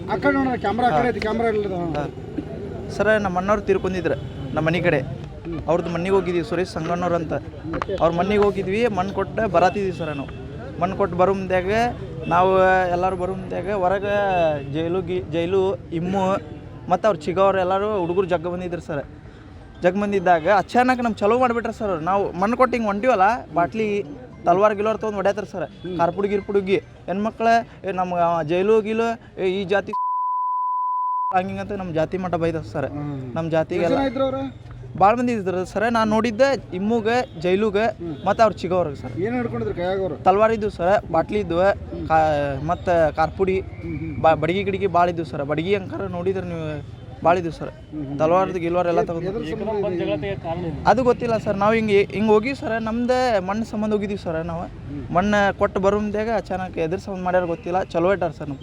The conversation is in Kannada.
ಆ ಕಡೆ ನೋಡೋಣ ಕ್ಯಾಮ್ರಾ ಆ ಕಡೆ ಐತಿ ಕ್ಯಾಮ್ರಾ ಇಲ್ಲ ಸರ ನಮ್ಮ ಅಣ್ಣವ್ರು ತೀರ್ಕೊಂಡಿದ್ರು ನಮ್ಮ ಮನೆ ಕಡೆ ಅವ್ರದ್ದು ಮನೆಗೆ ಹೋಗಿದ್ದೀವಿ ಸುರೇಶ್ ಸಂಗಣ್ಣವ್ರು ಅಂತ ಅವ್ರ ಮನೆಗೆ ಹೋಗಿದ್ವಿ ಮಣ್ಣು ಕೊಟ್ಟು ಬರತ್ತಿದ್ವಿ ಸರ ನಾವು ಮಣ್ಣು ಕೊಟ್ಟು ಬರೋ ಮುಂದ್ಯಾಗ ನಾವು ಎಲ್ಲರೂ ಬರೋ ಮುಂದ್ಯಾಗ ಹೊರಗೆ ಜೈಲು ಇಮ್ಮು ಮತ್ತು ಅವ್ರು ಚಿಗವ್ರು ಎಲ್ಲರೂ ಹುಡುಗರು ಜಗ್ಗ ಬಂದಿದ್ರು ಸರ್ ಜಗ್ ಬಂದಿದ್ದಾಗ ಅಚಾನಕ್ ನಮ್ಮ ಚಲೋ ಮಾಡಿಬಿಟ್ರೆ ಸರ್ ನಾವು ಮಣ್ಣು ಕೊಟ್ಟು ಹಿಂಗೆ ಹೊಂಟಿವಲ್ಲ ಬಾಟ್ಲಿ ತಲ್ವಾರ್ ಗಿಲ್ವಾರ್ ತೊಗೊಂಡು ಹೊಡ್ಯಾತಾರೆ ಸರ್ ಕಾರ್ಪುಡಿ ಗಿರ್ಪುಡುಗಿ ಹೆಣ್ಮಕ್ಳು ನಮ್ಮ ಜೈಲು ಗೀಲು ಈ ಜಾತಿ ಹಂಗಿಂಗಂತ ನಮ್ಮ ಜಾತಿ ಮಟ್ಟ ಬೈದ ಸರ್ ನಮ್ಮ ಜಾತಿಗೆಲ್ಲ ಭಾಳ ಮಂದಿ ಇದ್ರು ಸರ್ ನಾನು ನೋಡಿದ್ದೆ ಇಮ್ಮುಗೆ ಜೈಲುಗೆ ಮತ್ತು ಅವ್ರು ಚಿಗೋರ್ಗೆ ಸರ್ ಏನು ಹಿಡ್ಕೊಂಡಿದ್ರು ಕೈಯಾಗವ್ರು ತಲ್ವಾರ್ ಇದ್ವು ಸರ್ ಬಾಟ್ಲಿ ಇದ್ವು ಮತ್ತು ಕಾರ್ಪುಡಿ ಬಡಗಿ ಗಿಡಗಿ ಭಾಳ ಇದ್ವು ಸರ್ ಬಡಗಿ ಅಂಕಾರ ನೋಡಿದ್ರೆ ನೀವು ಭಾಳ ಇದ್ವು ಸರ್ ತಲ್ವಾರ್ದು ಗಿಲ್ವಾರ್ ಎಲ್ಲ ತಗೊಂಡು ಅದು ಗೊತ್ತಿಲ್ಲ ಸರ್ ನಾವು ಹಿಂಗೆ ಹೋಗಿವಿ ಸರ್ ನಮ್ದು ಮಣ್ಣು ಸಂಬಂಧ ಹೋಗಿದ್ದೀವಿ ಸರ್ ನಾವು ಮಣ್ಣು ಕೊಟ್ಟು ಬರೋ ಮುಂದ್ಯಾಗ ಅಚಾನಕ್ ಎದುರು ಸಂಬಂಧ ಮಾಡ್ಯಾರ ಗೊತ್ತಿಲ್ಲ ಚಲೋ ಇಟ್ಟಾರ ಸರ್ ನಾವು